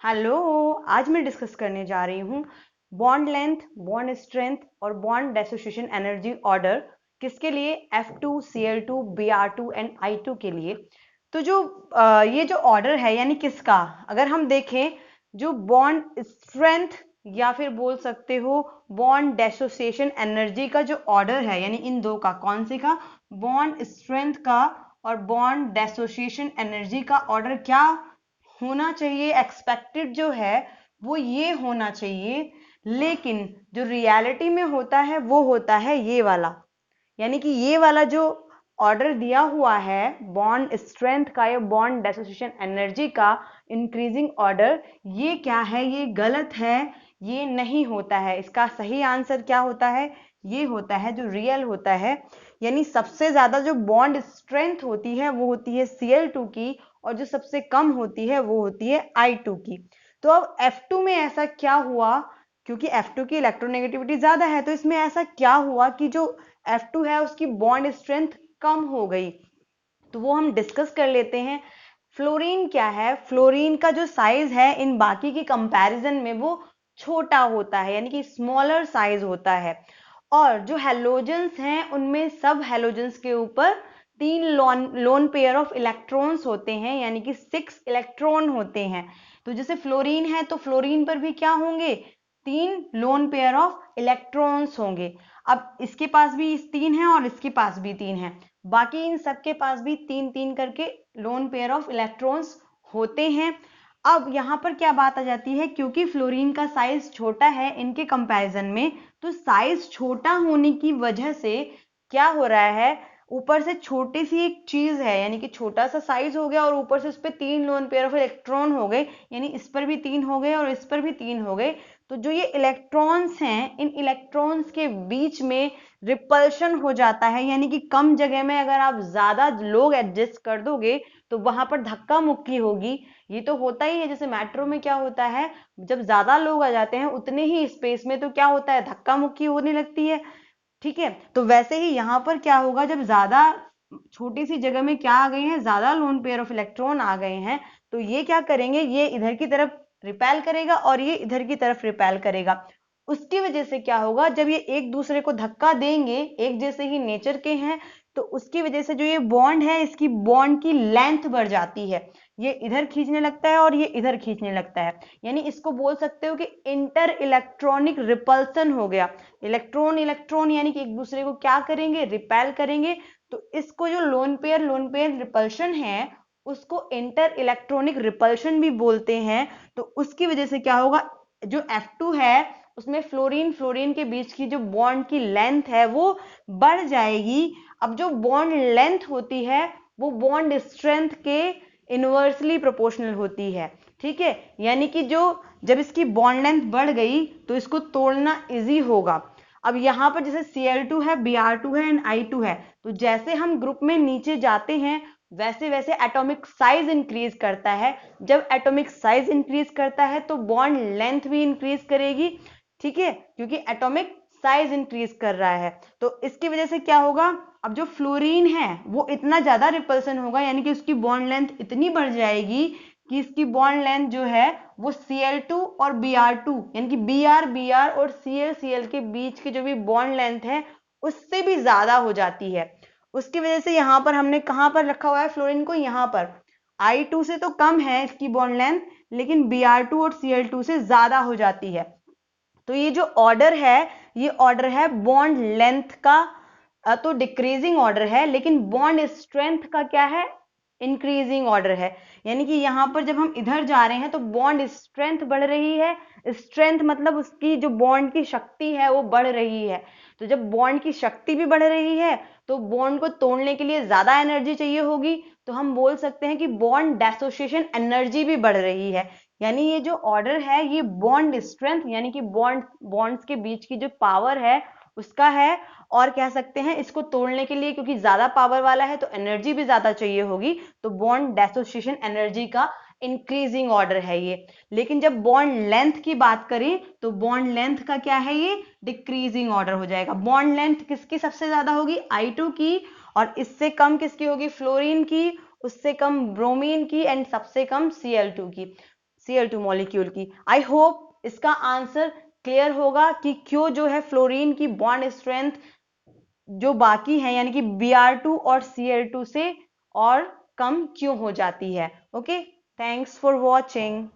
Hello. आज मैं discuss करने जा रही हूँ बॉन्ड लेंथ, बॉन्ड स्ट्रेंथ और बॉन्ड डिसोसिएशन एनर्जी ऑर्डर किसके लिए, F2, Cl2, Br2 and I2 के लिए। तो ये जो ऑर्डर है यानी किसका, अगर हम देखें जो बॉन्ड स्ट्रेंथ या फिर बोल सकते हो बॉन्ड डिसोसिएशन एनर्जी का जो ऑर्डर है, यानी इन दो का, कौन से का, बॉन्ड स्ट्रेंथ का और बॉन्ड डिसोसिएशन एनर्जी का ऑर्डर क्या होना चाहिए, एक्सपेक्टेड जो है वो ये होना चाहिए। लेकिन जो रियलिटी में होता है वो होता है ये वाला, यानी कि ये वाला जो ऑर्डर दिया हुआ है बॉन्ड स्ट्रेंथ का या बॉन्ड डिसोसिएशन एनर्जी का इंक्रीजिंग ऑर्डर, ये क्या है, ये गलत है, ये नहीं होता है। इसका सही आंसर क्या होता है, ये होता है जो रियल होता है, यानी सबसे ज्यादा जो बॉन्ड स्ट्रेंथ होती है वो होती है Cl2 की और जो सबसे कम होती है वो होती है I2 की। तो अब F2 में ऐसा क्या हुआ, क्योंकि F2 की इलेक्ट्रोनेगेटिविटी ज्यादा है, तो इसमें ऐसा क्या हुआ कि जो F2 है उसकी बॉन्ड स्ट्रेंथ कम हो गई। तो वो हम डिस्कस कर लेते हैं। फ्लोरीन क्या है, फ्लोरीन का जो साइज है इन बाकी के कंपैरिजन में वो छोटा होता है, यानी कि स्मॉलर साइज होता है। और जो हेलोजेंस हैं उनमें सब हेलोजेंस के ऊपर 3 लोन पेयर ऑफ इलेक्ट्रॉन्स होते हैं, यानी कि 6 इलेक्ट्रॉन होते हैं। तो जैसे फ्लोरीन है तो फ्लोरीन पर भी क्या होंगे, 3 लोन पेयर ऑफ इलेक्ट्रॉन्स होंगे। अब इसके पास भी 3 है और इसके पास भी 3 है, बाकी इन सबके पास भी 3-3 करके लोन पेयर ऑफ इलेक्ट्रॉन्स होते हैं। अब यहाँ पर क्या बात आ जाती है, क्योंकि फ्लोरीन का साइज छोटा है इनके कंपैरिजन में, तो साइज छोटा होने की वजह से क्या हो रहा है, ऊपर से छोटी सी एक चीज है, यानी कि छोटा सा साइज हो गया और ऊपर से उस पर 3 लोन पेयर ऑफ इलेक्ट्रॉन हो गए, यानी इस पर भी 3 हो गए और इस पर भी 3 हो गए। तो जो ये इलेक्ट्रॉन्स हैं इन इलेक्ट्रॉन्स के बीच में रिपल्शन हो जाता है, यानी कि कम जगह में अगर आप ज्यादा लोग एडजस्ट कर दोगे तो वहां पर धक्का मुक्की होगी। ये तो होता ही है, जैसे मेट्रो में क्या होता है, जब ज्यादा लोग आ जाते हैं उतने ही स्पेस में तो क्या होता है, धक्का मुक्की होने लगती है। ठीक है, तो वैसे ही यहां पर क्या होगा, जब ज्यादा छोटी सी जगह में क्या आ गए हैं, ज्यादा लोन पेयर ऑफ इलेक्ट्रॉन आ गए हैं, तो ये क्या करेंगे, ये इधर की तरफ रिपेल करेगा और ये इधर की तरफ रिपेल करेगा। उसकी वजह से क्या होगा, जब ये एक दूसरे को धक्का देंगे, एक जैसे ही नेचर के हैं, तो उसकी वजह से जो ये बॉन्ड है इसकी बॉन्ड की लेंथ बढ़ जाती है, ये इधर खींचने लगता है और ये इधर खींचने लगता है। यानी इसको बोल सकते हो कि इंटर इलेक्ट्रॉनिक रिपल्सन हो गया। इलेक्ट्रॉन इलेक्ट्रॉन यानी कि एक दूसरे को क्या करेंगे, रिपेल करेंगे। तो इसको जो लोन पेयर रिपल्शन है उसको इंटर इलेक्ट्रॉनिक रिपल्शन भी बोलते हैं। तो उसकी वजह से क्या होगा, जो F2 है उसमें फ्लोरीन फ्लोरीन के बीच की जो बॉन्ड की लेंथ है वो बढ़ जाएगी। अब जो बॉन्ड लेंथ होती है वो बॉन्ड स्ट्रेंथ के इनवर्सली प्रोपोर्शनल होती है। ठीक है, यानी कि जो जब इसकी बॉन्ड लेंथ बढ़ गई तो इसको तोड़ना इजी होगा। अब यहाँ पर जैसे Cl2 है, Br2 है एंड I2 है, तो जैसे हम ग्रुप में नीचे जाते हैं वैसे वैसे एटॉमिक साइज इंक्रीज करता है। जब एटॉमिक साइज इंक्रीज करता है तो बॉन्ड लेंथ भी इंक्रीज करेगी। ठीक है, क्योंकि एटॉमिक साइज इंक्रीज कर रहा है, तो इसकी वजह से क्या होगा, अब जो फ्लोरीन है वो इतना ज्यादा रिपल्सन होगा, यानी कि उसकी बॉन्ड लेंथ इतनी बढ़ जाएगी कि इसकी बॉन्ड लेंथ जो है वो Cl2 और Br2 यानी कि Br और Cl के बीच की जो भी बॉन्ड लेंथ है उससे भी ज्यादा हो जाती है। उसकी वजह से यहां पर हमने कहां पर रखा हुआ है फ्लोरीन को, यहां पर I2 से तो कम है इसकी बॉन्ड लेंथ, लेकिन Br2 और Cl2 से ज्यादा हो जाती है। तो ये जो ऑर्डर है ये ऑर्डर है बॉन्ड लेंथ का, तो डिक्रीजिंग ऑर्डर है, लेकिन बॉन्ड स्ट्रेंथ का क्या है, इंक्रीजिंग ऑर्डर है। यानी कि यहां पर जब हम इधर जा रहे हैं तो बॉन्ड स्ट्रेंथ बढ़ रही है, स्ट्रेंथ मतलब उसकी जो बॉन्ड की शक्ति है वो बढ़ रही है। तो जब बॉन्ड की शक्ति भी बढ़ रही है तो बॉन्ड को तोड़ने के लिए ज्यादा एनर्जी चाहिए होगी, तो हम बोल सकते हैं कि बॉन्ड डिसोसिएशन एनर्जी भी बढ़ रही है। यानी ये जो ऑर्डर है ये बॉन्ड स्ट्रेंथ यानी कि बॉन्ड्स के बीच की जो पावर है उसका है, और कह सकते हैं इसको तोड़ने के लिए क्योंकि ज्यादा पावर वाला है तो एनर्जी भी ज्यादा चाहिए होगी, तो बॉन्ड डिसोसिएशन एनर्जी का इंक्रीजिंग ऑर्डर है ये। लेकिन जब बॉन्ड लेंथ की बात करें तो बॉन्ड लेंथ का क्या है, ये डिक्रीजिंग ऑर्डर हो जाएगा। बॉन्ड लेंथ किसकी सबसे ज्यादा होगी, I2 की, और इससे कम किसकी होगी, फ्लोरीन की, उससे कम ब्रोमीन की एंड सबसे कम Cl2 की। Cl2 मॉलिक्यूल की। आई होप इसका आंसर क्लियर होगा कि क्यों जो है फ्लोरीन की बॉन्ड स्ट्रेंथ जो बाकी है यानी कि Br2 और Cl2 से और कम क्यों हो जाती है। Okay, thanks for watching.